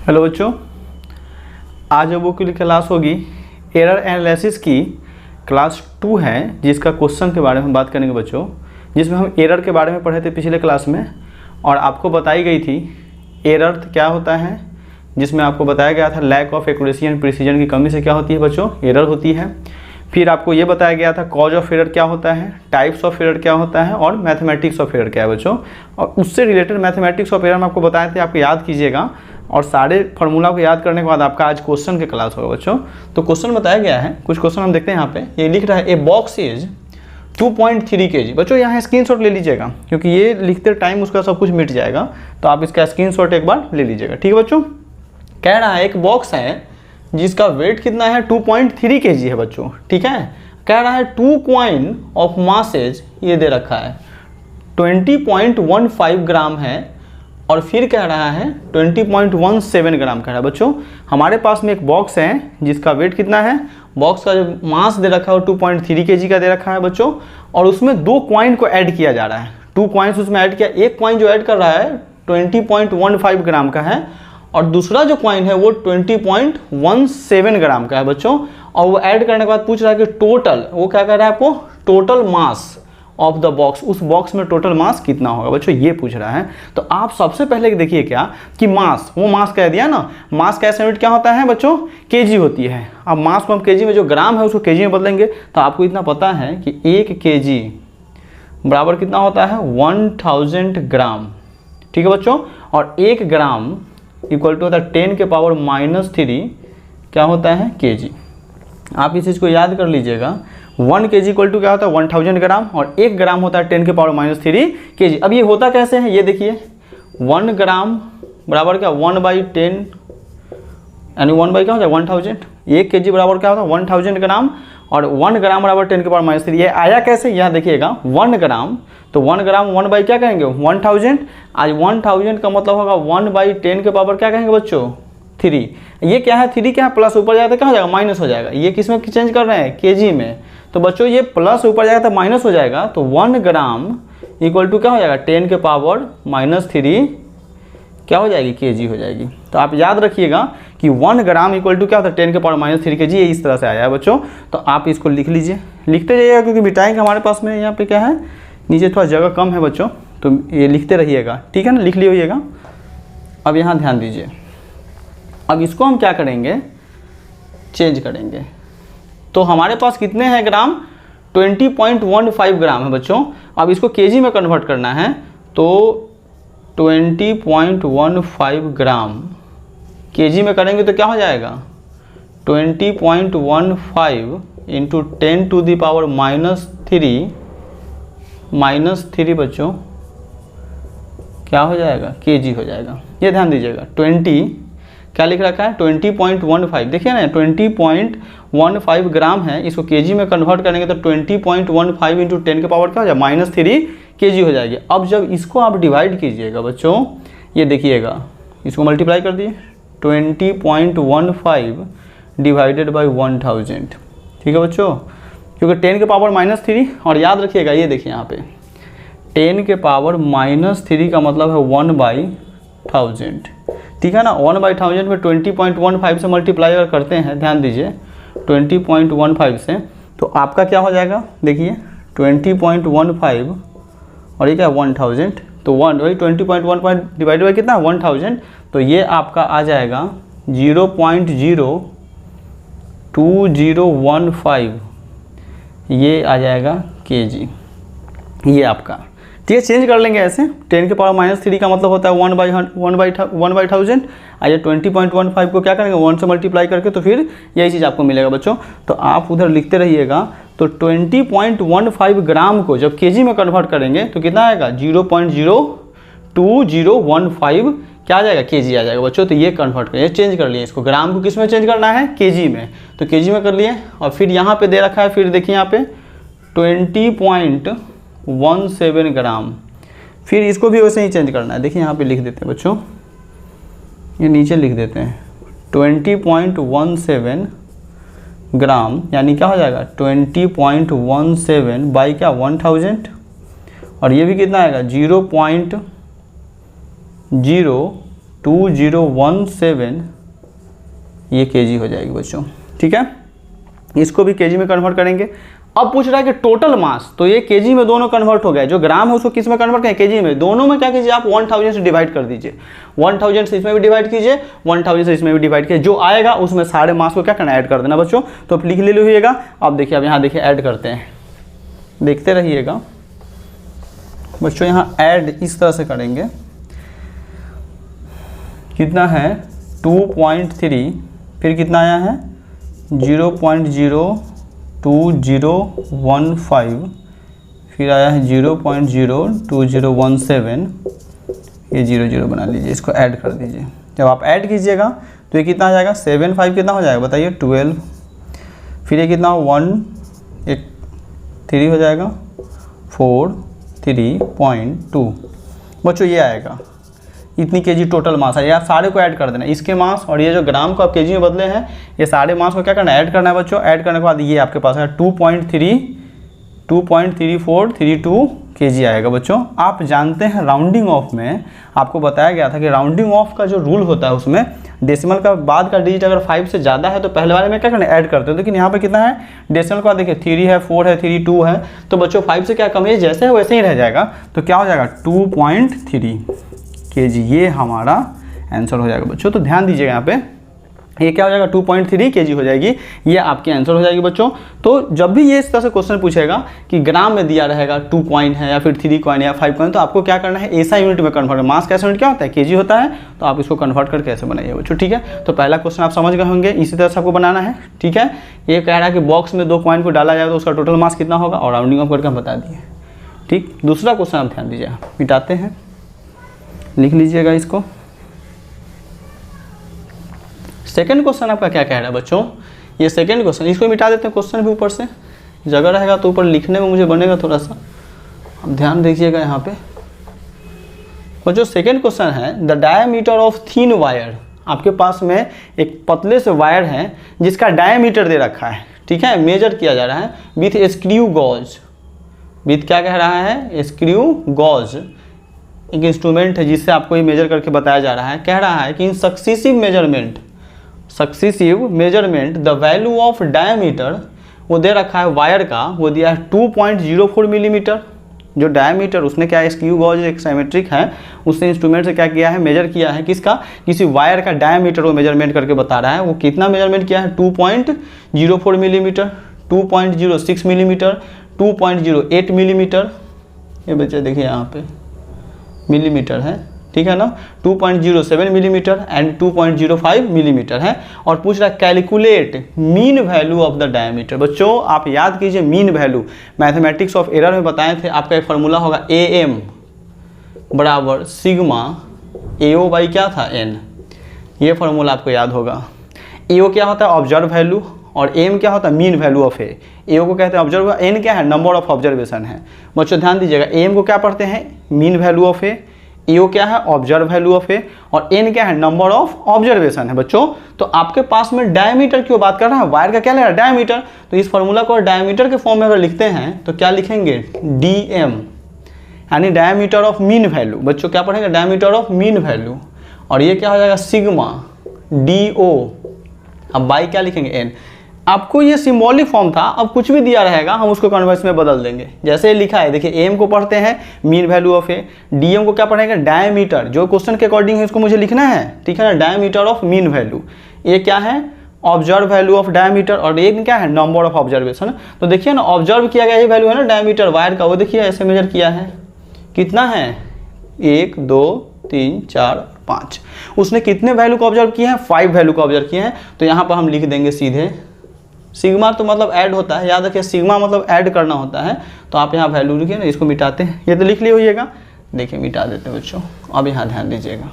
Hello बच्चों, आज अब वो की क्लास होगी एरर एनालिसिस की क्लास 2 है, जिसका क्वेश्चन के बारे में बात करेंगे बच्चों। जिसमें हम एरर के बारे में पढ़े थे पिछले क्लास में और आपको बताई गई थी एरर क्या होता है, जिसमें आपको बताया गया था lack of accuracy and precision की कमी से क्या होती है बच्चों, एरर होती है। फिर आपको ये बताया गया था कॉज ऑफ एरर क्या होता है, टाइप्स ऑफ एरर क्या होता है और मैथमेटिक्स ऑफ एरर क्या है बच्चों। और उससे रिलेटेड मैथमेटिक्स ऑफ एरर में आपको बताए थे, आपको याद कीजिएगा। और सारे फार्मूला को याद करने के बाद आपका आज क्वेश्चन की क्लास होगा बच्चों। तो क्वेश्चन बताया गया है, कुछ क्वेश्चन हम देखते हैं। यहाँ पे ये लिख रहा है ए बॉक्स इज 2.3 kg। बच्चों यहाँ स्क्रीनशॉट ले लीजिएगा, क्योंकि ये लिखते टाइम उसका सब कुछ मिट जाएगा, तो आप इसका स्क्रीनशॉट एक बार ले लीजिएगा, ठीक है बच्चों। कह रहा है एक बॉक्स है जिसका वेट कितना है, 2.3 kg है बच्चों, ठीक है। कह रहा है 2 कॉइन ऑफ मासेज ये दे रखा है 20.15 ग्राम है, और फिर कह रहा है 20.17 ग्राम कह रहा है बच्चों। हमारे पास में एक बॉक्स है जिसका वेट कितना है, बॉक्स का जो मास दे रखा है वो 2.3 kg का दे रखा है बच्चों, और उसमें 2 कॉइन को ऐड किया जा रहा है। 2 कॉइन्स उसमें ऐड किया, एक कॉइन जो ऐड कर रहा है 20.15 ग्राम का है, और दूसरा जो कॉइन है वो 20.17 ग्राम का है बच्चों। और वो ऐड करने के बाद पूछ रहा है कि टोटल, वो क्या कर रहा है आपको, total mass of the box, उस बॉक्स में टोटल मास कितना होगा बच्चों, ये पूछ रहा है। तो आप सबसे पहले देखिए क्या कि मास, वो मास कह दिया ना, मास का यूनिट क्या होता है बच्चों, केजी होती है। अब मास को हम केजी में, जो ग्राम है उसको केजी में बदलेंगे, तो आपको इतना पता है कि 1 kg बराबर कितना होता है, 1000 ग्राम, ठीक है बच्चों। और 1 ग्राम इक्वल टू होता है 10⁻³ क्या होता है, केजी। आप इस चीज़ को याद कर लीजिएगा। 1 kg इक्वल टू क्या होता है, 1000 ग्राम, और 1 ग्राम होता है 10⁻³ kg। अब ये होता कैसे है, ये देखिए 1 ग्राम बराबर क्या, 1/10 यानी 1 बाई क्या होता है 1000। 1 kg बराबर क्या होता है 1000 ग्राम, और 1 ग्राम बराबर 10⁻³। ये आया कैसे, यहाँ देखिएगा 1 ग्राम, तो 1 ग्राम 1 बाई क्या कहेंगे 1000। आज 1000 का मतलब होगा 1/10 के पावर क्या कहेंगे बच्चों, 3। ये क्या है, 3 क्या है, प्लस ऊपर जाएगा तो क्या हो जाएगा, माइनस हो जाएगा। ये किस में चेंज कर रहे हैं, केजी में। तो बच्चों ये प्लस ऊपर जाएगा तो माइनस हो जाएगा, तो 1 ग्राम इक्वल टू क्या हो जाएगा 10⁻³ क्या हो जाएगी, केजी हो जाएगी। तो आप याद रखिएगा कि 1 ग्राम इक्वल टू क्या होता है 10⁻³ kg। ये इस तरह से आया है बच्चों। तो आप इसको लिख लीजिए, लिखते जाइएगा, क्योंकि मिटाएंगे हमारे पास में यहाँ पे क्या है, नीचे थोड़ा जगह कम है बच्चों, तो ये लिखते रहिएगा, ठीक है ना, लिख लीजिएगा। अब यहाँ ध्यान दीजिए, अब इसको हम क्या करेंगे, चेंज करेंगे। तो हमारे पास कितने हैं ग्राम, 20.15 ग्राम है बच्चों। अब इसको केजी में कन्वर्ट करना है, तो 20.15 ग्राम केजी में करेंगे तो क्या हो जाएगा, 20.15 इंटू 10⁻³ बच्चों क्या हो जाएगा, केजी हो जाएगा। ये ध्यान दीजिएगा, 20 क्या लिख रखा है 20.15, देखिए ना 20.15 ग्राम है, इसको केजी में कन्वर्ट करेंगे तो 20.15 इंटू 10 के पावर क्या हो जाएगा -3 केजी हो जाएगी। अब जब इसको आप डिवाइड कीजिएगा बच्चों, ये देखिएगा, इसको मल्टीप्लाई कर दिए, 20.15 डिवाइडेड बाई 1000, ठीक है बच्चों, क्योंकि 10 के पावर -3। और याद रखिएगा, ये देखिए यहाँ पे 10 के पावर -3 का मतलब है 1/1000, ठीक है ना। 1/1000 में 20.15 से मल्टीप्लाई अगर करते हैं, ध्यान दीजिए 20.15 से, तो आपका क्या हो जाएगा, देखिए 20.15 और ये क्या 1000, तो 1 20.15 डिवाइड बाई कितना 1000, तो ये आपका आ जाएगा 0.02015, ये आ जाएगा केजी, ये आपका। ठीक है, चेंज कर लेंगे ऐसे, 10 के पावर -3 का मतलब होता है 1/1000। आइए 20.15 को क्या करेंगे 1 से मल्टीप्लाई करके, तो फिर यही चीज़ आपको मिलेगा बच्चों। तो आप उधर लिखते रहिएगा। तो 20.15 ग्राम को जब केजी में कन्वर्ट करेंगे तो कितना आएगा 0.02015 क्या आ जाएगा, केजी आ जाएगा बच्चों। तो ये कन्वर्ट करिए, चेंज कर लिए इसको, ग्राम को किस में चेंज करना है, केजी में, तो केजी में कर लिए। और फिर यहाँ पे दे रखा है, फिर देखिए यहाँ पे 20.17 ग्राम, फिर इसको भी वैसे ही चेंज करना है। देखिए यहाँ पे लिख देते हैं बच्चों, ये नीचे लिख देते हैं 20.17 ग्राम, यानी क्या हो जाएगा 20.17 बाई क्या 1000, और ये भी कितना आएगा 0.0 2017 ये केजी हो जाएगी बच्चों, ठीक है। इसको भी केजी में कन्वर्ट करेंगे। अब पूछ रहा है कि टोटल मास, तो ये केजी में दोनों कन्वर्ट हो गए, जो ग्राम है उसको किस में कन्वर्ट करें, केजी में। दोनों में क्या कीजिए आप 1000 से डिवाइड कर दीजिए, 1000 से इसमें भी डिवाइड कीजिए, 1000 से इसमें भी डिवाइड कीजिए, जो आएगा उसमें सारे मास को क्या करना, ऐड कर देना बच्चों। तो आप लिख ले लीजिएगा। अब देखिए, अब यहाँ देखिए ऐड करते हैं, देखते रहिएगा बच्चों। यहाँ ऐड इस तरह से करेंगे, कितना है 2.3, फिर कितना आया है 0.02015, फिर आया है 0.02017, ये 00 बना लीजिए, इसको ऐड कर दीजिए। जब आप ऐड कीजिएगा तो ये कितना आ जाएगा 75 कितना हो जाएगा बताइए 12, फिर ये कितना 183 हो जाएगा 43.2 बच्चों, ये आएगा। इतनी केजी टोटल मास है। ये आप सारे को ऐड कर देना, इसके मास और ये जो ग्राम को आप केजी में बदले हैं, ये सारे मास को क्या करना है, ऐड करना है बच्चों। ऐड करने के बाद ये आपके पास है 2.3432 केजी आएगा बच्चों। आप जानते हैं राउंडिंग ऑफ में आपको बताया गया था कि राउंडिंग ऑफ का जो रूल होता है उसमें डेसिमल का बाद का डिजिट अगर 5 से ज़्यादा है तो पहले वाले में क्या करना है, ऐड करते हैं। लेकिन यहाँ पे कितना है, डेसिमल का देखिए 3 है, 4 है, 3, 2 है, तो बच्चों 5 से क्या कम है, जैसे है वैसे ही रह जाएगा। तो क्या हो जाएगा 2.3 केजी, ये हमारा आंसर हो जाएगा बच्चों। तो ध्यान दीजिएगा यहाँ पे, ये क्या हो जाएगा 2.3 केजी हो जाएगी, ये आपकी आंसर हो जाएगी बच्चों। तो जब भी ये इस तरह से क्वेश्चन पूछेगा कि ग्राम में दिया रहेगा 2 कॉइन है या फिर 3 कॉइन या 5 कॉइन, तो आपको क्या करना है, ऐसा यूनिट में कन्वर्ट। मास कैसा यूनिट क्या होता है, केजी होता है, तो आप इसको कन्वर्ट करके ऐसे बनाइए बच्चों, ठीक है। तो पहला क्वेश्चन आप समझ गए होंगे, इसी तरह से आपको बनाना है, ठीक है। ये कह रहा है कि बॉक्स में 2 कॉइन को डाला जाए तो उसका टोटल मास कितना होगा, और राउंडिंग ऑफ करके हम बता दिए, ठीक। दूसरा क्वेश्चन आप ध्यान दीजिए, मिटाते हैं, लिख लीजिएगा इसको। सेकंड क्वेश्चन आपका क्या कह रहा है बच्चों, ये सेकंड क्वेश्चन, इसको मिटा देते हैं, क्वेश्चन भी ऊपर से जगह रहेगा तो ऊपर लिखने में मुझे बनेगा थोड़ा सा, अब ध्यान दीजिएगा यहाँ पे बच्चों। सेकंड क्वेश्चन है, the diameter of thin wire, आपके पास में एक पतले से वायर है जिसका डायमीटर दे रखा है, ठीक है, मेजर किया जा रहा है विथ स्क्रू गॉज। विथ क्या कह रहा है, स्क्रू गॉज एक इंस्ट्रूमेंट है जिससे आपको ये मेजर करके बताया जा रहा है। कह रहा है कि in successive measurement the value of diameter, वो दे रखा है वायर का, वो दिया है 2.04 मिलीमीटर। जो डायमीटर उसने क्या है, स्क्रू गॉज एक सिमेट्रिक है, उसने इंस्ट्रूमेंट से क्या किया है, मेजर किया है, किसका, किसी वायर का डायमीटर वो मेजरमेंट करके बता रहा है। वो कितना मेजरमेंट किया है, 2.04 मिलीमीटर, 2.06 मिलीमीटर, 2.08 मिलीमीटर, ये बच्चे देखिए यहाँ पे मिलीमीटर है, ठीक है ना, 2.07 मिलीमीटर एंड 2.05 मिलीमीटर है। और पूछ रहा है calculate mean value of the diameter. बच्चों आप याद कीजिए, mean value mathematics of error में बताए थे, आपका एक फार्मूला होगा AM बराबर सिग्मा AO बाई क्या था N, ये फार्मूला आपको याद होगा। AO क्या होता है, ऑब्जर्व वैल्यू, और M क्या होता है, mean value of A। AO को कहते हैं ऑब्जर्व, N क्या है, नंबर ऑफ ऑब्जर्वेशन है। बच्चों ध्यान दीजिएगा, AM को क्या पढ़ते हैं, mean value of A, AO क्या है, ऑब्जर्व वैल्यू ऑफ A, और N क्या है, नंबर ऑफ ऑब्जर्वेशन है बच्चों। तो आपके पास में डायमीटर क्यों बात कर रहा है, वायर का क्या ले रहा है, डायमीटर। तो इस फार्मूला को डायमीटर के फॉर्म में अगर लिखते हैं तो क्या लिखेंगे, DM यानी डायमीटर ऑफ मीन वैल्यू। बच्चों क्या पढ़ेंगे, डायमीटर ऑफ मीन वैल्यू, और ये क्या हो जाएगा सिग्मा DO। अब बाई क्या लिखेंगे, N। आपको ये सिंबॉलिक फॉर्म था, अब कुछ भी दिया रहेगा हम उसको कन्वर्स में बदल देंगे। जैसे लिखा है देखिए, एम को पढ़ते हैं mean value of A, DM को क्या पढ़ेंगे, डायमीटर, जो क्वेश्चन के अकॉर्डिंग है इसको मुझे लिखना है, ठीक है ना, डायमीटर ऑफ मीन वैल्यू। ये क्या है, ऑब्जर्व वैल्यू ऑफ डायमीटर, और ये क्या है, नंबर ऑफ ऑब्जर्वेशन। तो देखिए ना, ऑब्जर्व किया गया ये वैल्यू है ना डायमीटर वायर का, वो देखिए ऐसे मेजर किया है, कितना है 1 2 3 4 5। उसने कितने वैल्यू को ऑब्जर्व किए हैं, 5 वैल्यू को ऑब्जर्व किए हैं। तो यहाँ पर हम लिख देंगे सीधे सिग्मा, तो मतलब ऐड होता है, याद रखिए सिग्मा मतलब ऐड करना होता है। तो आप यहाँ वैल्यू लिखिए ना, इसको मिटाते हैं, ये तो लिख लिए होइएगा, देखिए मिटा देते हैं बच्चों। अब यहाँ ध्यान दीजिएगा,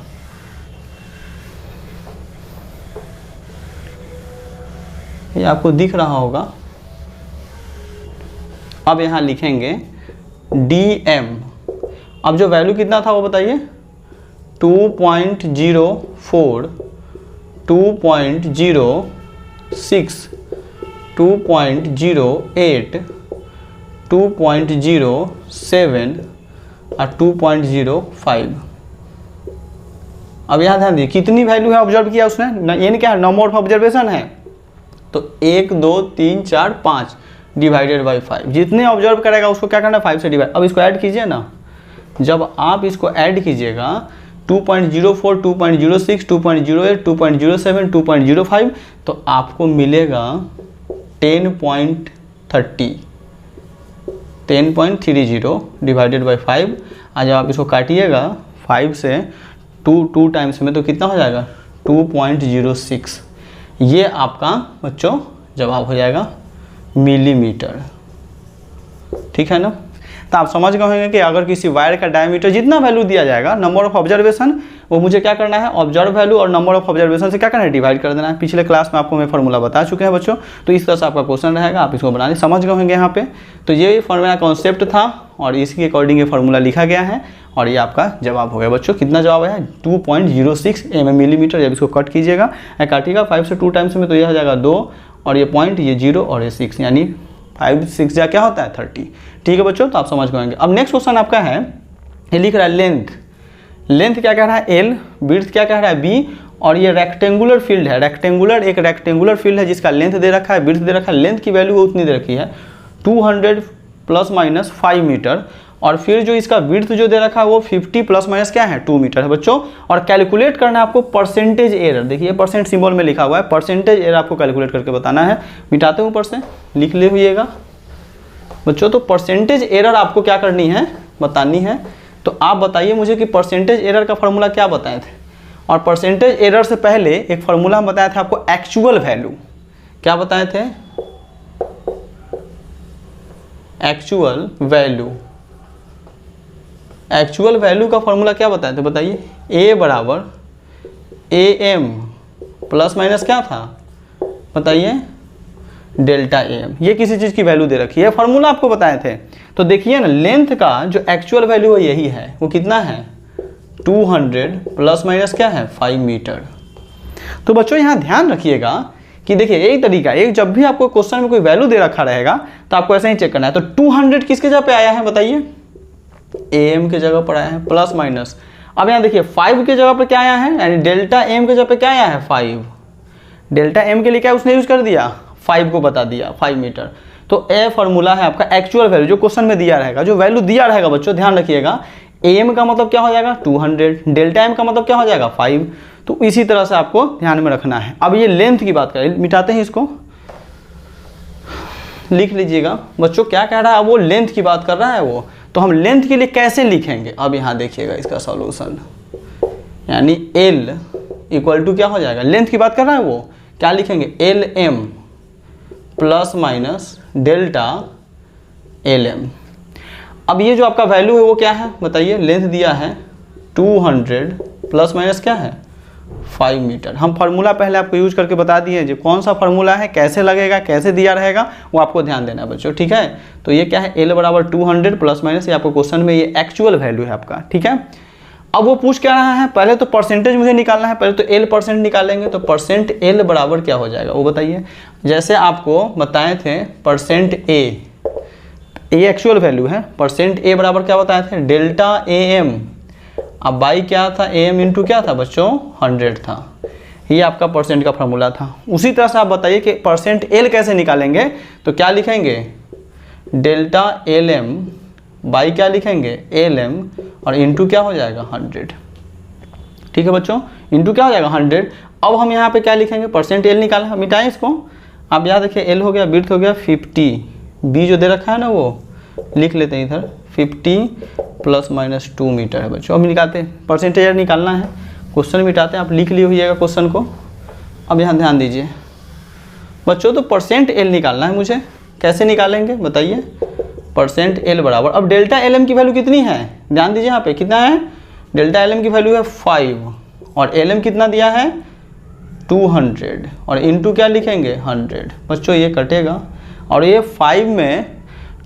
ये आपको दिख रहा होगा। अब यहाँ लिखेंगे DM। अब जो वैल्यू कितना था वो बताइए, 2.04, 2.06, 2.08, 2.07 और 2.05। अब यहाँ ध्यान दिए कितनी वैल्यू है ऑब्जर्व किया उसने, एन क्या है, नंबर ऑफ ऑब्जर्वेशन है, तो 1 2 3 4 5 डिवाइडेड बाई 5, जितने ऑब्जर्व करेगा उसको क्या करना है 5 से डिवाइड। अब इसको ऐड कीजिए ना, जब आप इसको ऐड कीजिएगा 2.04 2.06 2.08 2.07 2.05 तो आपको मिलेगा 10.30 डिवाइडेड बाई 5। आज जब आप इसको काटिएगा 5 से 2 टाइम्स में तो कितना हो जाएगा 2.06। ये आपका बच्चों जवाब हो जाएगा मिलीमीटर, ठीक है ना। तो आप समझ गए होंगे कि अगर किसी वायर का डायमीटर जितना वैल्यू दिया जाएगा नंबर ऑफ ऑब्जर्वेशन, वो मुझे क्या करना है ऑब्जर्व वैल्यू और नंबर ऑफ ऑब्जर्वेशन से क्या करना है डिवाइड कर देना है। पिछले क्लास में आपको मैं फॉर्मूला बता चुके हैं बच्चों, तो इस तरह से आपका क्वेश्चन रहेगा, आप इसको बनाने समझ गए होंगे यहाँ पे। तो ये फॉर्मूला कॉन्सेप्ट था और इसके अकॉर्डिंग ये फार्मूला लिखा गया है और ये आपका जवाब हो गया बच्चों। कितना जवाब है 2.06 मिलीमीटर। जब इसको कट कीजिएगा काटिएगा 5 से 2 टाइम्स में तो ये हो जाएगा 2 और ये पॉइंट ये 0 और ये 6 यानी 5 6 जा क्या होता है 30। ठीक है बच्चों, तो आप समझ गएंगे। अब नेक्स्ट क्वेश्चन आपका है, ये लिख रहा है लेंथ, लेंथ क्या कह रहा है L, विड्थ क्या कह रहा है B और ये रेक्टेंगुलर फील्ड है, एक रेक्टेंगुलर फील्ड है जिसका लेंथ दे रखा है, विड्थ दे रखा है, लेंथ की वैल्यू उतनी दे रखी है 200 ± 5 मीटर और फिर जो इसका विड्थ जो दे रखा है वो 50 ± क्या है 2 मीटर है बच्चों। और कैलकुलेट करना है आपको परसेंटेज एरर, देखिए परसेंट सिंबल में लिखा हुआ है, परसेंटेज एरर आपको कैलकुलेट करके बताना है। मिटाते हैं ऊपर से, लिख ले हुईएगा बच्चों। तो परसेंटेज एरर आपको क्या करनी है बतानी है, तो आप बताइए मुझे कि परसेंटेज एरर का फॉर्मूला क्या बताए थे। और परसेंटेज एरर से पहले एक फार्मूला हम बताए थे आपको एक्चुअल वैल्यू, क्या बताए थे एक्चुअल वैल्यू, एक्चुअल वैल्यू का फॉर्मूला क्या बताए थे बताइए, A बराबर AM प्लस माइनस क्या था बताइए डेल्टा AM, ये किसी चीज़ की वैल्यू दे रखी है, फार्मूला आपको बताए थे। तो देखिए ना लेंथ का जो एक्चुअल वैल्यू है यही है, वो कितना है 200 प्लस माइनस क्या है 5 मीटर। तो बच्चों यहाँ ध्यान रखिएगा कि देखिए यही तरीका, एक जब भी आपको क्वेश्चन में कोई वैल्यू दे रखा रहेगा तो आपको ऐसे ही चेक करना है। तो 200 किसके जगह पे आया है बताइए, AM के जगह पर आया है प्लस माइनस। अब यहाँ देखिए 5 के जगह पर क्या आया है, यानी डेल्टा M के जगह पे क्या आया है 5, डेल्टा M के लिए क्या उसने यूज कर दिया 5 को बता दिया 5 मीटर। तो ए फार्मूला है आपका एक्चुअल वैल्यू जो क्वेश्चन में दिया रहेगा, जो वैल्यू दिया रहेगा बच्चों ध्यान रखिएगा, AM का मतलब क्या हो जाएगा 200, डेल्टा M का मतलब क्या हो जाएगा 5। तो इसी तरह से आपको ध्यान में रखना है। अब ये लेंथ की बात करें, मिटाते हैं इसको, लिख लीजिएगा बच्चों क्या कह रहा है, वो लेंथ की बात कर रहा है वो। तो हम लेंथ के लिए कैसे लिखेंगे, अब यहाँ देखिएगा इसका सॉल्यूशन, यानी L इक्वल टू क्या हो जाएगा, लेंथ की बात कर रहा है वो, क्या लिखेंगे LM plus minus delta LM। अब ये जो आपका वैल्यू है वो क्या है बताइए, लेंथ दिया है 200 प्लस माइनस क्या है 5 मीटर। हम फार्मूला पहले आपको यूज करके बता दिए, जो कौन सा फार्मूला है, कैसे लगेगा, कैसे दिया रहेगा, वो आपको ध्यान देना है बच्चों, ठीक है। तो ये क्या है L बराबर 200 प्लस माइनस, ये आपको क्वेश्चन में ये एक्चुअल वैल्यू है आपका, ठीक है। अब वो पूछ क्या रहा है, पहले तो परसेंटेज मुझे निकालना है, पहले तो L परसेंट निकालेंगे, तो परसेंट L बराबर क्या हो जाएगा वो बताइए। जैसे आपको बताए थे परसेंट A, ये एक्चुअल वैल्यू है, परसेंट A बराबर क्या बताए थे डेल्टा AM, अब बाई क्या था AM इंटू क्या था बच्चों 100 था, ये आपका परसेंट का फॉर्मूला था। उसी तरह से आप बताइए कि परसेंट L कैसे निकालेंगे, तो क्या लिखेंगे डेल्टा LM बाई क्या लिखेंगे LM और इंटू क्या हो जाएगा 100, ठीक है बच्चों, इंटू क्या हो जाएगा 100। अब हम यहाँ पे क्या लिखेंगे, परसेंट L निकाला, मिटाएं इसको। अब यहाँ देखिए L हो गया, विड्थ हो गया 50, B जो दे रखा है ना वो लिख लेते हैं इधर 50 प्लस माइनस 2 मीटर है बच्चों। अब निकालते हैं, परसेंटेज निकालना है, क्वेश्चन मिटाते हैं, आप लिख लिए हुईएगा क्वेश्चन को। अब यहाँ ध्यान दीजिए बच्चों, तो परसेंट L निकालना है मुझे, कैसे निकालेंगे बताइए, परसेंट L बराबर, अब डेल्टा LM की वैल्यू कितनी है ध्यान दीजिए, यहाँ पे कितना है डेल्टा LM की वैल्यू है 5 और LM कितना दिया है 200 और इंटू क्या लिखेंगे 100। बच्चों ये कटेगा और ये 5 में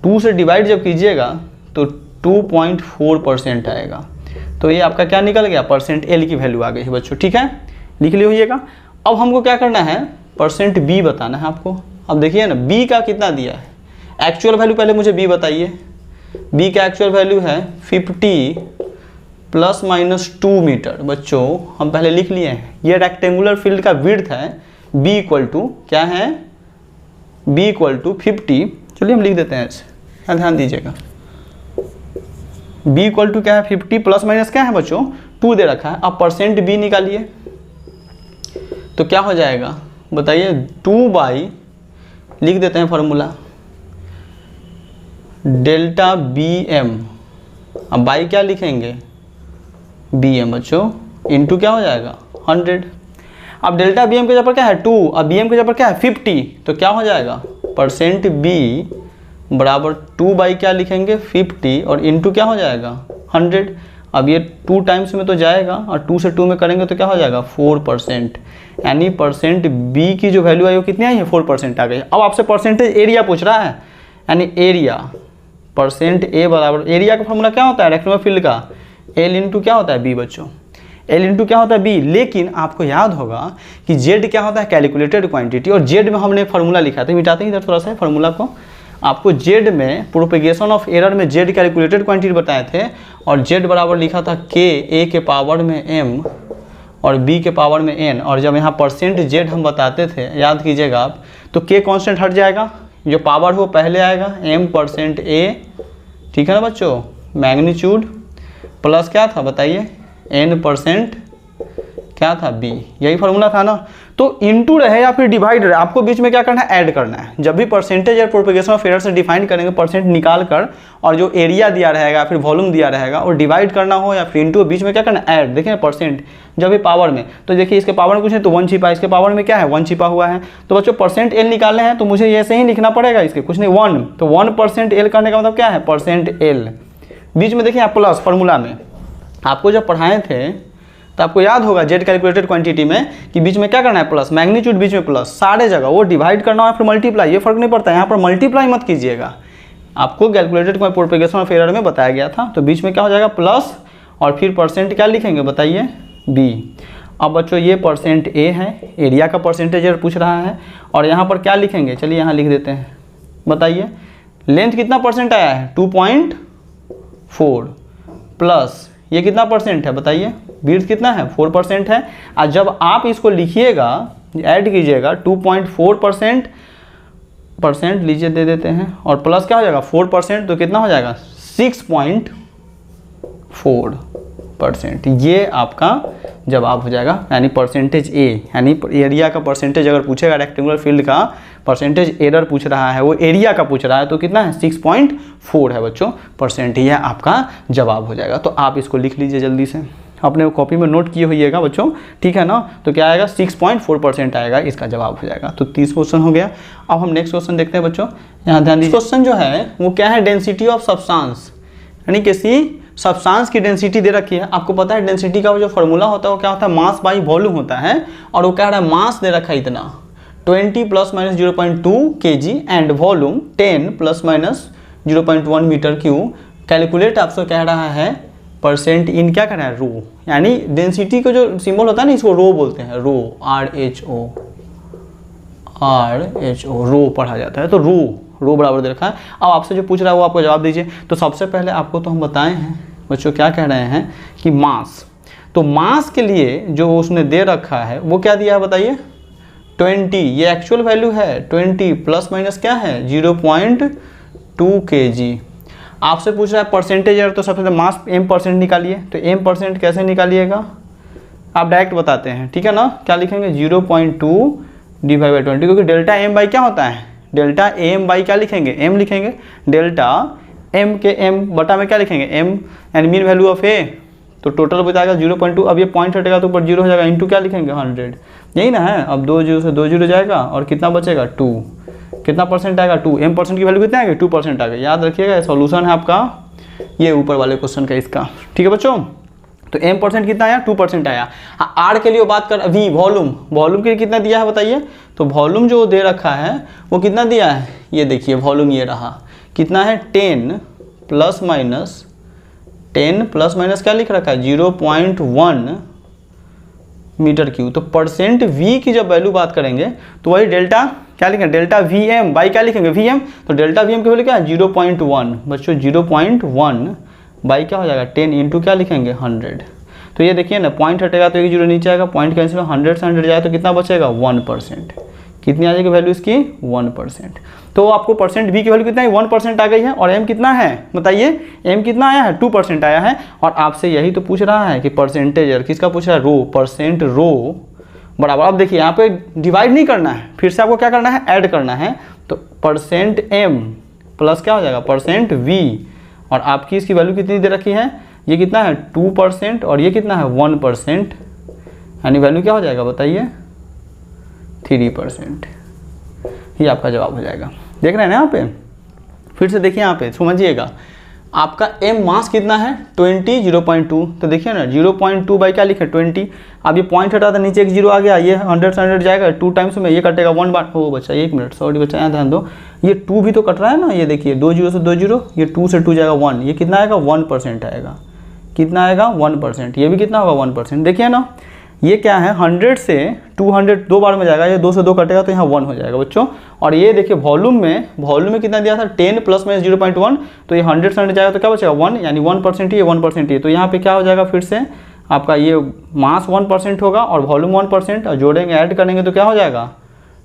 2 से डिवाइड जब कीजिएगा तो 2.4% आएगा। तो ये आपका क्या निकल गया, परसेंट L की वैल्यू आ गई है बच्चों, ठीक है, लिख ली होइएगा। अब हमको क्या करना है, परसेंट B बताना है आपको। अब देखिए ना B का कितना दिया है, एक्चुअल वैल्यू पहले मुझे B बताइए। B का एक्चुअल वैल्यू है 50 ±2 मीटर। बच्चों हम पहले लिख लिए हैं, ये रेक्टेंगुलर फील्ड का विड्थ है b इक्वल टू क्या है, b इक्वल टू 50। चलिए हम लिख देते हैं ऐसे, ध्यान दीजिएगा। b इक्वल टू क्या है 50 प्लस माइनस क्या है बच्चों 2 दे रखा है। अब परसेंट b निकालिए तो क्या हो जाएगा बताइए, 2 लिख देते हैं फॉर्मूला डेल्टा bm। अब बाई क्या लिखेंगे bm बच्चों, इनटू क्या हो जाएगा 100। अब डेल्टा bm के जगह पर क्या है 2, अब bm के जगह पर क्या है 50, तो क्या हो जाएगा परसेंट b बराबर 2 क्या लिखेंगे 50 और इनटू क्या हो जाएगा 100। अब ये 2 टाइम्स में तो जाएगा और 2 से 2 में करेंगे तो क्या हो जाएगा 4%, यानी परसेंट b की जो वैल्यू आई वो कितनी आई है 4% आ गई। अब आपसे परसेंटेज एरिया पूछ रहा है, यानी एरिया परसेंट a बराबर, एरिया का फॉर्मूला क्या होता है रेक्टेंगुलर फील्ड का, l इंटू क्या होता है b बच्चों, l इंटू क्या होता है b। लेकिन आपको याद होगा कि z क्या होता है कैलकुलेटेड क्वांटिटी, और z में हमने फार्मूला लिखा था, मिटाते हैं इधर थोड़ा सा फार्मूला को। आपको z में प्रोपेगेशन ऑफ एरर में z कैलकुलेटेड क्वांटिटी बताए थे, और z बराबर लिखा था k a के पावर में m और b के पावर में n। और जब यहाँ परसेंट z हम बताते थे याद कीजिएगा आप, तो k कांस्टेंट हट जाएगा, जो पावर हो पहले आएगा m परसेंट a, ठीक है ना बच्चों, मैग्नीट्यूड प्लस क्या था बताइए n परसेंट क्या था b, यही फार्मूला था ना। तो इनटू रहे या फिर डिवाइड रहे, आपको बीच में क्या करना है ऐड करना है। जब भी परसेंटेज या प्रोपेगेशन ऑफ एरर से डिफाइन करेंगे परसेंट निकाल कर, और जो एरिया दिया रहेगा फिर वॉल्यूम दिया रहेगा, और डिवाइड करना हो या फिर इनटू, बीच में क्या करना है ऐड। देखिए परसेंट जब भी पावर में, तो देखिए इसके पावर में कुछ है तो 1 छिपा, इसके पावर में क्या है 1 छिपा हुआ है। तो बच्चों परसेंट एल निकालने हैं तो मुझे ऐसे ही लिखना पड़ेगा, इसके कुछ नहीं 1, तो 1% एल करने का मतलब क्या है परसेंट एल। बीच में देखिए आप प्लस फार्मूला में आपको जब पढ़ाए थे तो आपको याद होगा जेड कैलकुलेटेड क्वांटिटी में कि बीच में क्या करना है प्लस, मैग्नीट्यूड बीच में प्लस, सारे जगह वो डिवाइड करना है फिर मल्टीप्लाई, ये फर्क नहीं पड़ता। यहाँ पर मल्टीप्लाई मत कीजिएगा, आपको कैलकुलेटेड प्रोपेगेशन ऑफ एरर में बताया गया था। तो बीच में क्या हो जाएगा प्लस, और फिर परसेंट क्या लिखेंगे बताइए b। अब बच्चों ये परसेंट a है, एरिया का परसेंटेज एरर पूछ रहा है, और यहाँ पर क्या लिखेंगे चलिए यहाँ लिख देते हैं। बताइए लेंथ कितना परसेंट आया है 2.4 प्लस ये कितना परसेंट है बताइए, विड्थ कितना है 4% है। और जब आप इसको लिखिएगा ऐड कीजिएगा 2.4% लीजिए दे देते हैं, और प्लस क्या हो जाएगा 4%, तो कितना हो जाएगा 6.4%। ये आपका जवाब हो जाएगा, यानी परसेंटेज ए, यानी एरिया का परसेंटेज अगर पूछेगा रेक्टेंगुलर फील्ड का परसेंटेज एरर पूछ रहा है, वो एरिया का पूछ रहा है, तो कितना है 6.4 है बच्चों परसेंट, ये आपका जवाब हो जाएगा। तो आप इसको लिख लीजिए जल्दी से, अपने कॉपी में नोट किए होइएगा बच्चों, ठीक है ना। तो क्या आएगा 6.4% आएगा, इसका जवाब हो जाएगा। तो 30 क्वेश्चन हो गया। अब हम नेक्स्ट क्वेश्चन देखते हैं बच्चों, यहाँ ध्यान दीजिए। क्वेश्चन जो है वो क्या है डेंसिटी ऑफ सब्सटेंस, यानी किसी सब्सटेंस की डेंसिटी दे रखी है। आपको पता है डेंसिटी का वो जो फॉर्मूला होता है वो क्या होता है मास बाई वॉल्यूम होता है, और वो कह रहा है मास दे रखा है इतना 20 ± 0.2 kg and volume 10 ± 0.1 metre cube. Calculate आपसे कह रहा है परसेंट इन क्या कर रहा है रो, यानी डेंसिटी का जो सिंबल होता है ना इसको रो बोलते हैं, रो RHO रो पढ़ा जाता है। तो रो बराबर दे रखा है। अब आपसे जो पूछ रहा है वो आपको जवाब दीजिए। तो सबसे पहले आपको तो हम बताए हैं बच्चों क्या कह रहे हैं कि मास, तो मास के लिए जो उसने दे रखा है वो क्या दिया है बताइए 20, ये एक्चुअल वैल्यू है 20 प्लस माइनस क्या है 0.2 kg। आपसे पूछ रहा है परसेंटेज एरर, तो सबसे पहले मास m% निकालिए। तो m% कैसे निकालिएगा आप डायरेक्ट बताते हैं, ठीक है ना। क्या लिखेंगे 0.2 डिवाइड बाई 20, क्योंकि डेल्टा m बाई क्या होता है डेल्टा एम बाई क्या लिखेंगे m लिखेंगे, डेल्टा m के m बटा में क्या लिखेंगे m, यानी मीन वैल्यू ऑफ a, तो टोटल बताएगा 0.2। अब ये पॉइंट हटेगा तो ऊपर 0 हो जाएगा, इंटू क्या लिखेंगे 100, यही ना है। अब 2 0 से 2 0 जाएगा और कितना बचेगा 2, कितना परसेंट आएगा 2, m% की वैल्यू कितना आएगी 2% आ गई। याद रखिएगा सॉल्यूशन है आपका ये ऊपर वाले क्वेश्चन का इसका, ठीक है बच्चों। तो m% कितना आया 2% आया। हाँ r के लिए बात कर v वॉल्यूम के लिए कितना दिया है बताइए। तो वॉल्यूम जो दे रखा है वो कितना दिया है, ये देखिए वॉल्यूम ये रहा कितना है 10 प्लस माइनस क्या लिख रखा है 0.1 मीटर क्यूब। तो परसेंट v की जब वैल्यू बात करेंगे तो वही डेल्टा क्या लिखेंगे डेल्टा vm बाई क्या लिखेंगे vm। तो डेल्टा vm की वैल्यू क्या है 0.1 बच्चों 0.1 बाई क्या हो जाएगा 10 इंटू क्या लिखेंगे 100। तो ये देखिए ना, पॉइंट हटेगा तो एक जीरो नीचे आएगा, पॉइंट कैंसिल 100 से 100 जाए तो कितना बचेगा 1%। कितनी आ जाएगी वैल्यू इसकी 1%। तो आपको परसेंट बी की वैल्यू कितना है 1% आ गई है। और एम कितना है बताइए, एम कितना आया है 2% आया है। और आपसे यही तो पूछ रहा है कि परसेंटेज एरर किसका पूछ रहा है, रो, परसेंट रो बराबर। अब देखिए यहाँ पे डिवाइड नहीं करना है, फिर से आपको क्या करना है ऐड करना है। तो परसेंट एम प्लस क्या हो जाएगा परसेंट वी, और आपकी इसकी वैल्यू कितनी दे रखी है, ये कितना है 2% और ये कितना है 1%, यानी वैल्यू क्या हो जाएगा बताइए 3%। ये आपका जवाब हो जाएगा। देख रहे हैं ना यहाँ पे, फिर से देखिए यहाँ पे समझिएगा, आपका एम मास कितना है 20 0.2। तो देखिए ना 0.2 बाई क्या लिखे 20। अब ये पॉइंट हटा था नीचे एक जीरो आ गया, ये 100 से 100 जाएगा 2 टाइम्स में, ये कटेगा 1 बार। ओ बच्चा 1 मिनट, सॉरी बच्चा यहाँ ध्यान दो, ये 2 भी तो कट रहा है ना, ये देखिए 2 जीरो से 2 जीरो, ये 2 से 2 जाएगा 1, ये कितना आएगा 1% आएगा। कितना आएगा 1%। ये भी कितना होगा 1%। देखिए ना ये क्या है 100 से 200 2 बार में जाएगा, ये 2 से 2 कटेगा तो यहाँ 1 हो जाएगा बच्चों। और ये देखिए वॉल्यूम में कितना दिया था 10 प्लस माइनस 0.1, तो ये 100 से 100 जाएगा तो क्या बचेगा 1, यानी 1% ही 1% ही। तो यहाँ पे क्या हो जाएगा फिर से आपका ये मास 1% होगा और वॉल्यूम 1%, और जोड़ेंगे ऐड करेंगे तो क्या हो जाएगा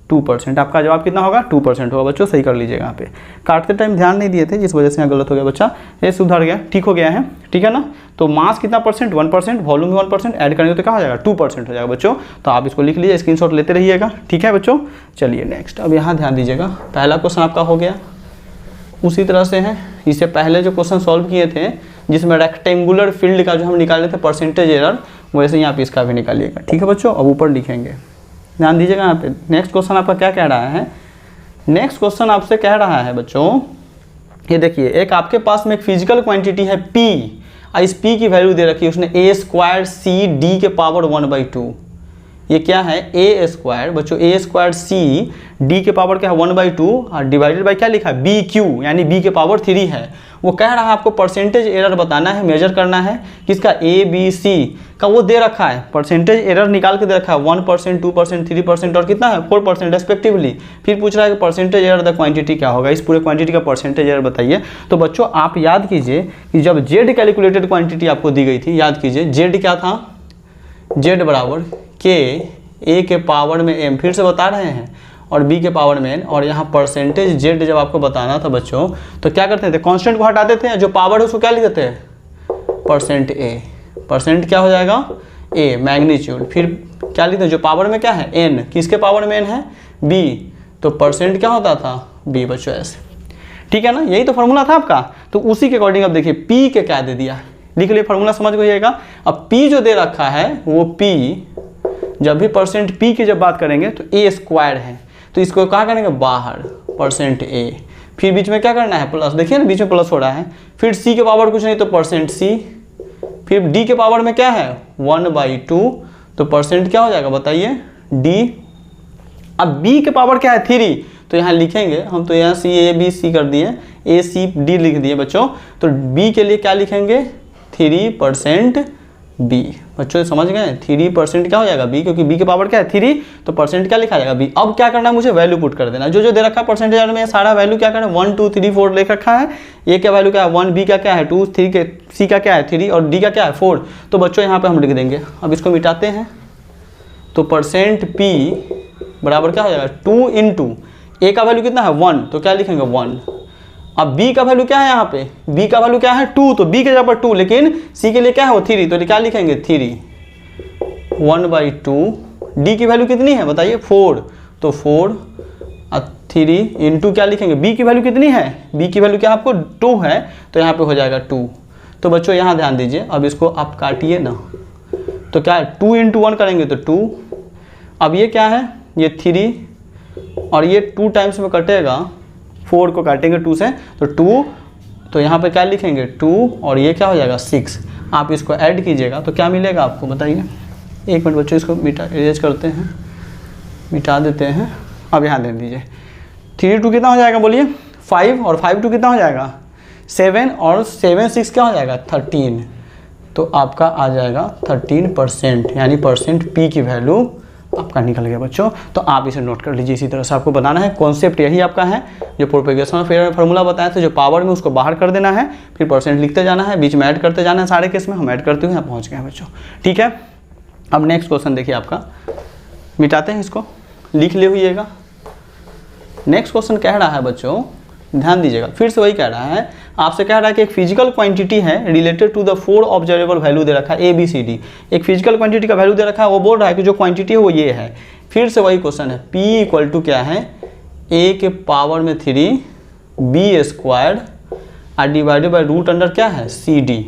2%। आपका जवाब कितना होगा 2% होगा बच्चों। सही कर लीजिएगा, यहाँ पे काटते टाइम ध्यान नहीं दिए थे जिस वजह से यहाँ गलत हो गया बच्चा, ये सुधर गया, ठीक हो गया है, ठीक है ना। तो मास कितना परसेंट 1%, वॉल्यूम भी 1%, ऐड करेंगे तो क्या हो जाएगा 2% हो जाएगा बच्चों। तो आप इसको लिख लीजिए, स्क्रीनशॉट लेते रहिएगा, ठीक है बच्चों। चलिए नेक्स्ट, अब यहाँ ध्यान दीजिएगा, पहला क्वेश्चन आपका हो गया, उसी तरह से है इससे पहले जो क्वेश्चन सॉल्व किए थे जिसमें रेक्टेंगुलर फील्ड का जो हम निकाले थे परसेंटेज एरर, वैसे ही आप इसका भी निकालिएगा, ठीक है बच्चों। अब ऊपर लिखेंगे, ध्यान दीजिएगा यहाँ पे। नेक्स्ट क्वेश्चन आपका क्या कह रहा है, नेक्स्ट क्वेश्चन आपसे कह रहा है बच्चों, ये देखिए एक आपके पास में एक फिजिकल क्वांटिटी है P, और इस P की वैल्यू दे रखी है उसने a² c d 1/2। ये क्या है a² बच्चों, a² c d के पावर क्या है 1/2 और डिवाइडेड बाई क्या लिखा है BQ, यानी b के पावर 3 है। वो कह रहा है आपको परसेंटेज एरर बताना है, मेजर करना है किसका ABC का, वो दे रखा है परसेंटेज एरर निकाल के दे रखा है 1%, 2%, 3% और कितना है 4% रेस्पेक्टिवली। फिर पूछ रहा है कि परसेंटेज एरर द क्वांटिटी क्या होगा, इस पूरे क्वांटिटी का परसेंटेज एरर बताइए। तो बच्चों आप याद कीजिए कि जब Z कैलकुलेटेड क्वांटिटी आपको दी गई थी, याद कीजिए Z क्या था, Z बराबर K A के पावर में M, फिर से बता रहे हैं, और B के पावर में N। और यहाँ परसेंटेज Z जब आपको बताना था बच्चों तो क्या करते थे, कांस्टेंट को हटाते थे, जो पावर है उसको क्या लिखते थे परसेंट A। परसेंट क्या हो जाएगा A मैग्नीट्यूड, फिर क्या लिखते हैं जो पावर में क्या है N, किसके पावर में N है B, तो परसेंट क्या होता था B बच्चों ऐसे, ठीक है ना। यही तो फॉर्मूला था आपका। तो उसी के अकॉर्डिंग अब देखिए P के क्या दे दिया, लिख लिए फॉर्मूला समझ गइएगा। अब P जो दे रखा है वो P, जब भी परसेंट P की जब बात करेंगे तो A² है, तो इसको क्या करेंगे बाहर परसेंट A, फिर बीच में क्या करना है प्लस, देखिए ना बीच में प्लस हो रहा है, फिर C के पावर कुछ नहीं तो परसेंट C, फिर D के पावर में क्या है 1/2, तो परसेंट क्या हो जाएगा बताइए D। अब B के पावर क्या है 3, तो यहाँ लिखेंगे हम, तो यहाँ C कर दिए, ACD लिख दिए बच्चों। तो B के लिए क्या लिखेंगे 3% B बच्चों, समझ गए 3% क्या हो जाएगा B, क्योंकि B के पावर क्या है 3, तो परसेंट क्या लिखा जाएगा B। अब क्या करना है मुझे वैल्यू पुट कर देना, जो दे रखा है परसेंटेज में सारा वैल्यू क्या करना है 1 2 3 4 लिख रखा है। A का वैल्यू क्या है 1, B का क्या है 2, 3 के C का क्या है 3 और D का क्या है 4। तो बच्चों यहाँ पे हम लिख देंगे, अब इसको मिटाते हैं, तो परसेंट P बराबर क्या हो जाएगा 2 इंटू A का वैल्यू कितना है 1, तो क्या लिखेंगे 1। अब B का वैल्यू क्या है यहाँ पे, B का वैल्यू क्या है 2, तो B के जगह पर 2, लेकिन C के लिए क्या है वो 3, तो क्या लिखेंगे 3 1/2। D की वैल्यू कितनी है बताइए 4, तो 4 और 3 इंटू क्या लिखेंगे, B की वैल्यू कितनी है, B की वैल्यू क्या आपको 2 है, तो यहाँ पे हो जाएगा 2। तो बच्चों यहाँ ध्यान दीजिए, अब इसको आप काटिए ना, तो क्या है 2 इंटू 1 करेंगे तो 2। अब ये क्या है ये 3 और ये 2 टाइम्स में कटेगा, 4 को काटेंगे 2 से तो 2, तो यहाँ पे क्या लिखेंगे 2 और ये क्या हो जाएगा 6। आप इसको ऐड कीजिएगा तो क्या मिलेगा आपको बताइए। एक मिनट बच्चों इसको इरेज करते हैं, मिटा देते हैं। अब यहाँ दे दीजिए 3 2 कितना हो जाएगा बोलिए 5, और 5 2 कितना हो जाएगा 7, और 7 6 क्या हो जाएगा 13। तो आपका आ जाएगा 13%, यानी परसेंट P की वैल्यू आपका निकल गया बच्चों। तो आप इसे नोट कर लीजिए, इसी तरह से आपको बनाना है। कॉन्सेप्ट यही आपका है, जो प्रोपेगेशन ऑफ एयर फार्मूला बताया था, जो पावर में उसको बाहर कर देना है, फिर परसेंट लिखते जाना है, बीच में ऐड करते जाना है। सारे केस में हम ऐड करते हुए यहाँ पहुँच गए हैं बच्चों, ठीक है। अब नेक्स्ट क्वेश्चन देखिए आपका, मिटाते हैं इसको, लिख ले हुईएगा। नेक्स्ट क्वेश्चन कह रहा है बच्चों, ध्यान दीजिएगा, फिर से वही कह रहा है, आपसे कह रहा है कि एक फिजिकल क्वांटिटी है related to the 4 observable value दे रखा है ABCD। एक फिजिकल क्वांटिटी का वैल्यू दे रखा है, वो बोल रहा है कि जो क्वांटिटी है वो ये है। फिर से वही क्वेश्चन है, P इक्वल टू क्या है, A के पावर में 3 B स्क्वायर्ड और डिवाइडेड बाई रूट अंडर क्या है CD,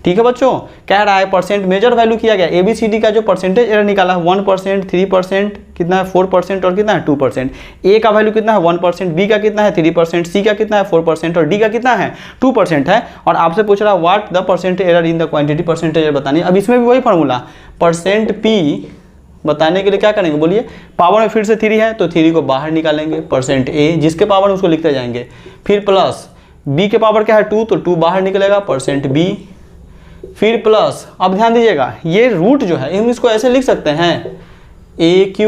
ठीक है बच्चों। कह रहा है परसेंट मेजर वैल्यू किया गया, ABCD का जो परसेंटेज एरर निकाला है 1%, 3%, कितना है 4% और कितना है 2%। A का वैल्यू कितना है 1%, B का कितना है 3%, C का कितना है 4% और D का कितना है 2% है। और आपसे पूछ रहा है what the percent error in the quantity, percentage error बतानी। अब इसमें भी वही फार्मूला, परसेंट P बताने के लिए क्या करेंगे बोलिए, पावर में फिर से 3 है तो 3 को बाहर निकालेंगे, परसेंट A जिसके पावर में उसको लिखते जाएंगे, फिर प्लस B के पावर क्या है 2 तो 2 बाहर निकलेगा, परसेंट B, फिर प्लस, अब ध्यान दीजिएगा ये रूट जो है हम इसको ऐसे लिख सकते हैं AQ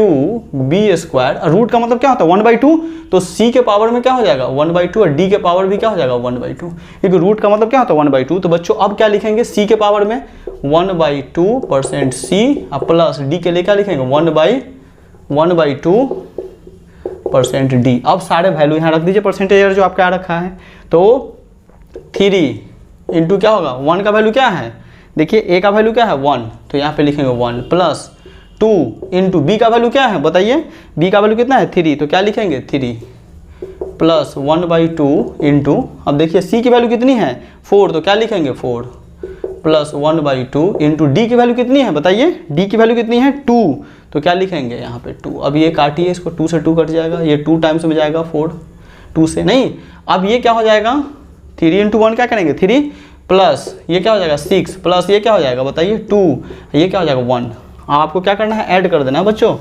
B² रूट का मतलब क्या होता है 1/2, तो C के पावर में क्या हो जाएगा 1/2 और D के पावर भी क्या हो जाएगा 1/2, क्योंकि रूट का मतलब क्या होता है 1/2। तो बच्चों अब क्या लिखेंगे, C के पावर में 1/2 परसेंट C और प्लस D के लिए क्या लिखेंगे 1/2 परसेंट D। अब सारे वैल्यू यहाँ रख दीजिए, परसेंटेज जो आपका रखा है, तो 3 इंटू क्या होगा 1 का वैल्यू क्या है, देखिए A का वैल्यू क्या है 1 तो यहाँ पे लिखेंगे 1 प्लस 2 इंटू B का वैल्यू क्या है बताइए, B का वैल्यू कितना है 3 तो क्या लिखेंगे 3 प्लस 1/2 इंटू, अब देखिए C की वैल्यू कितनी है 4 तो क्या लिखेंगे 4 प्लस 1/2 इंटू D की वैल्यू कितनी है बताइए, D की वैल्यू कितनी है 2 तो क्या लिखेंगे यहाँ पे 2। अब ये काटिए इसको, 2 से 2 कट जाएगा, ये 2 टाइम्स में जाएगा 4, 2 से नहीं, अब ये क्या हो जाएगा 3 इंटू 1 क्या करेंगे 3 प्लस ये क्या हो जाएगा 6 प्लस ये क्या हो जाएगा बताइए 2, ये क्या हो जाएगा 1। अब आपको क्या करना है ऐड कर देना है बच्चों,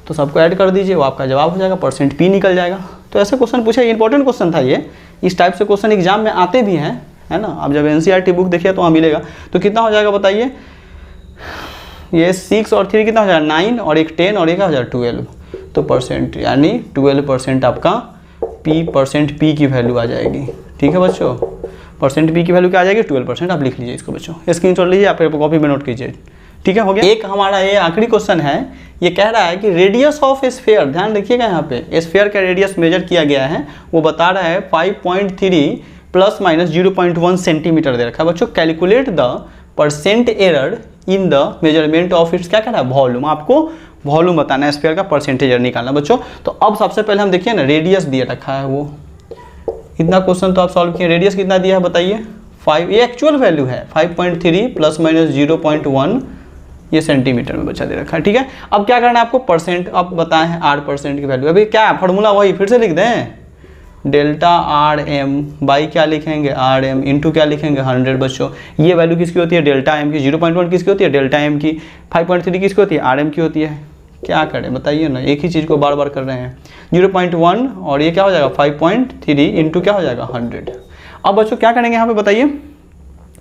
तो सबको ऐड कर दीजिए, वो आपका जवाब हो जाएगा, परसेंट P निकल जाएगा। तो ऐसे क्वेश्चन पूछा, इंपॉर्टेंट क्वेश्चन था ये, इस टाइप से क्वेश्चन एग्जाम में आते भी हैं, है ना। आप जब NCERT बुक देखिए तो वहाँ मिलेगा। तो कितना हो जाएगा बताइए, ये 6 और 3 कितना हो जाएगा 9 और एक 10 और एक क्या हो जाएगा 12, तो परसेंट यानी 12% आपका परसेंट P की वैल्यू आ जाएगी, ठीक है बच्चों। परसेंट P की वैल्यू क्या आ जाएगी 12%। आप लिख लीजिए इसको बच्चों, स्क्रीनशॉट लीजिए, आप कॉपी में नोट कीजिए, ठीक है हो गया। एक हमारा ये आखिरी क्वेश्चन है, ये कह रहा है कि रेडियस ऑफ स्फीयर, ध्यान रखिएगा यहाँ पे स्फीयर का रेडियस मेजर किया गया है, वो बता रहा है 5.3 प्लस माइनस 0.1 सेंटीमीटर दे रखा है बच्चों। Calculate the percent error in the measurement of its क्या कह रहा है वॉल्यूम, आपको वॉल्यूम बताना है, स्फीयर का परसेंटेज एरर निकालना बच्चों। तो अब सबसे पहले हम देखिए ना, रेडियस दिया रखा है, वो इतना क्वेश्चन तो आप सॉल्व किए, रेडियस कितना दिया है बताइए 5, ये एक्चुअल वैल्यू है 5.3 प्लस माइनस 0.1 ये सेंटीमीटर में बच्चा दे रखा है, ठीक है। अब क्या करना है आपको, परसेंट अब बताए हैं R% की वैल्यू, अभी क्या फॉर्मूला वही फिर से लिख दें, डेल्टा RM बाई क्या लिखेंगे RM इंटू क्या लिखेंगे 100 बच्चों। ये वैल्यू किसकी होती है डेल्टा M की, 0.1 किसकी होती है डेल्टा M की, 5.3 किसकी होती है RM की होती है। क्या करें बताइए ना, एक ही चीज़ को बार बार कर रहे हैं, 0.1 और ये क्या हो जाएगा 5.3 इंटू क्या हो जाएगा 100। अब बच्चों क्या करेंगे यहाँ पे बताइए,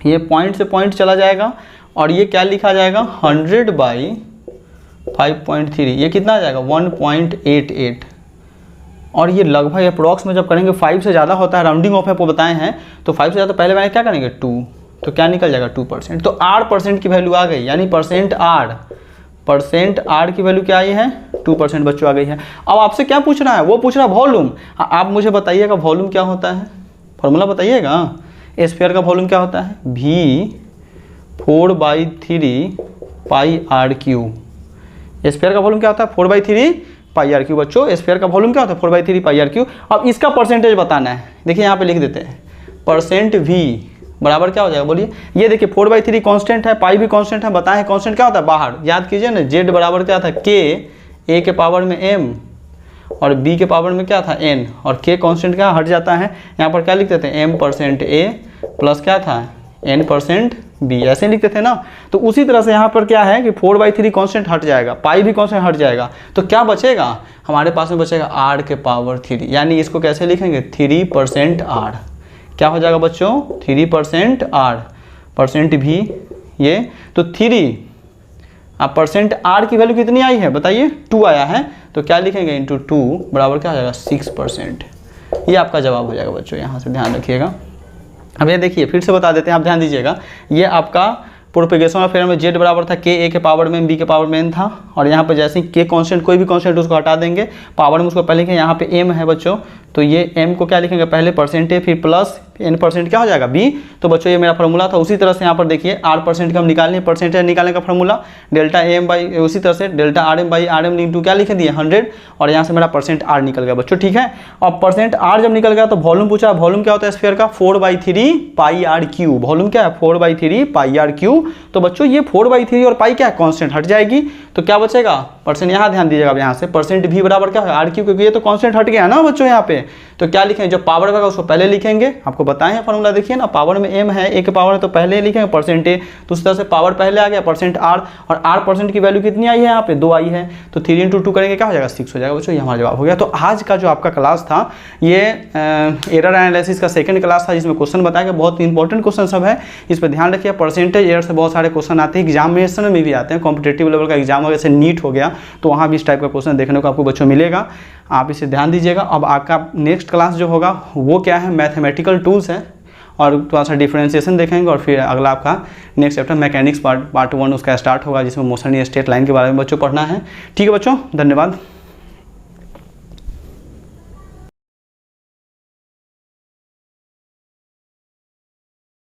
ये पॉइंट से पॉइंट चला जाएगा और ये क्या लिखा जाएगा 100 बाई 5.3, ये कितना आ जाएगा 1.88 और ये लगभग अप्रॉक्स में जब करेंगे 5 से ज़्यादा होता है, राउंडिंग ऑफ आपको बताए हैं, तो 5 से ज़्यादा पहले मैंने क्या करेंगे 2, तो क्या निकल जाएगा 2%। तो R% की वैल्यू आ गई, यानी परसेंट R की वैल्यू क्या आई है 2% बच्चों आ गई है। अब आपसे क्या पूछ रहा है, वो पूछ रहा है वॉल्यूम। आप मुझे बताइएगा वॉल्यूम क्या होता है, फॉर्मूला बताइएगा, स्फीयर का वॉल्यूम क्या होता है V4/3 पाई R3। स्फीयर का वॉल्यूम क्या होता है 4/3 पाई R3 बच्चों, स्फीयर का वॉल्यूम क्या होता है 4/3 पाई R3। अब इसका परसेंटेज बताना है, देखिए यहाँ पे लिख देते हैं, परसेंट V बराबर क्या हो जाएगा बोलिए, ये देखिए 4/3 कांस्टेंट है, पाई भी कांस्टेंट है, बताएं कांस्टेंट क्या होता है बाहर, याद कीजिए ना, Z बराबर क्या था K, A के पावर में M और B के पावर में क्या था N, और K कांस्टेंट क्या हट जाता है, यहाँ पर क्या लिख देते हैं M%A प्लस क्या था N%B, ऐसे लिखते थे ना। तो उसी तरह से यहाँ पर क्या है कि 4/3 कांस्टेंट हट जाएगा, पाई भी कांस्टेंट हट जाएगा, तो क्या बचेगा हमारे पास में बचेगा R के पावर 3, यानी इसको कैसे लिखेंगे 3% R, क्या हो जाएगा बच्चों 3% R, परसेंट भी ये, तो 3 अब परसेंट आर की वैल्यू कितनी आई है बताइए, 2 आया है, तो क्या लिखेंगे इंटू 2 बराबर क्या हो जाएगा 6%। ये आपका जवाब हो जाएगा बच्चों, यहाँ से ध्यान रखिएगा। अब ये देखिए फिर से बता देते हैं, आप ध्यान दीजिएगा, ये आपका प्रोपेगेशन ऑफ एयर में जेड बराबर था के ए के पावर में बी के पावर में था, और यहाँ पे जैसे के कांस्टेंट कोई भी कांस्टेंट उसको हटा देंगे, पावर में उसको पहले लिखेंगे, यहाँ पे एम है बच्चों, तो ये एम को क्या लिखेंगे पहले परसेंटेज, फिर प्लस n% क्या हो जाएगा बी। तो बच्चों ये मेरा फार्मूला था। उसी तरह से यहाँ पर देखिए r% का हम निकालने, परसेंटेज निकालने का फार्मूला डेल्टा एम बाई, उसी तरह से delta R M by R M into क्या लिखे दिए 100, और यहाँ से मेरा परसेंट आर निकल गया बच्चों, ठीक है। और परसेंट आर जब निकल गया तो वॉल्यूम पूछा, वॉल्यूम क्या होता है स्फीयर का 4/3 पाई आर क्यू, वॉल्यूम क्या है 4/3 पाई आर क्यू। तो बच्चों ये 4/3 और पाई क्या है कांस्टेंट हट जाएगी, तो क्या बचेगा परसेंट, यहाँ ध्यान दीजिएगा, अब यहाँ से परसेंट भी बराबर क्या है आर क्यू, क्योंकि ये तो कांस्टेंट हट गया ना बच्चों यहाँ पे। तो क्या लिखेंगे, जो पावर होगा उसको पहले लिखेंगे, आपको बताएं हैं फॉर्मूला, देखिए ना पावर में m है, a के पावर है तो पहले लिखेंगे परसेंटेज, तो उस तरह से पावर पहले आ गया परसेंट r, और r परसेंट की वैल्यू कितनी आई है यहाँ पे 2 आई है, तो 3 × 2 करेंगे क्या हो जाएगा 6 हो जाएगा बच्चों, ये हमारा जवाब हो गया। तो आज का जो आपका क्लास था ये एरर एनालिसिस का सेकंड क्लास था, जिसमें क्वेश्चन बताया गया, बहुत इंपॉर्टेंट क्वेश्चन सब है, इस पर ध्यान रखिए। परसेंटेज एरर से बहुत सारे क्वेश्चन आते हैं, एग्जामिनेशन में भी आते हैं, कॉम्पिटेटिव लेवल का एग्जाम हो, जैसे नीट हो गया, तो वहाँ भी इस टाइप का क्वेश्चन देखने को आपको बच्चों मिलेगा, आप इसे ध्यान दीजिएगा। अब आपका नेक्स्ट क्लास जो होगा वो क्या है, मैथमेटिकल टूल्स है, और थोड़ा सा डिफरेंशिएशन देखेंगे, और फिर अगला आपका नेक्स्ट चैप्टर मैकेनिक्स पार्ट 1 उसका स्टार्ट होगा, जिसमें मोशन या स्ट्रेट लाइन के बारे में बच्चों पढ़ना है। ठीक है बच्चों, धन्यवाद।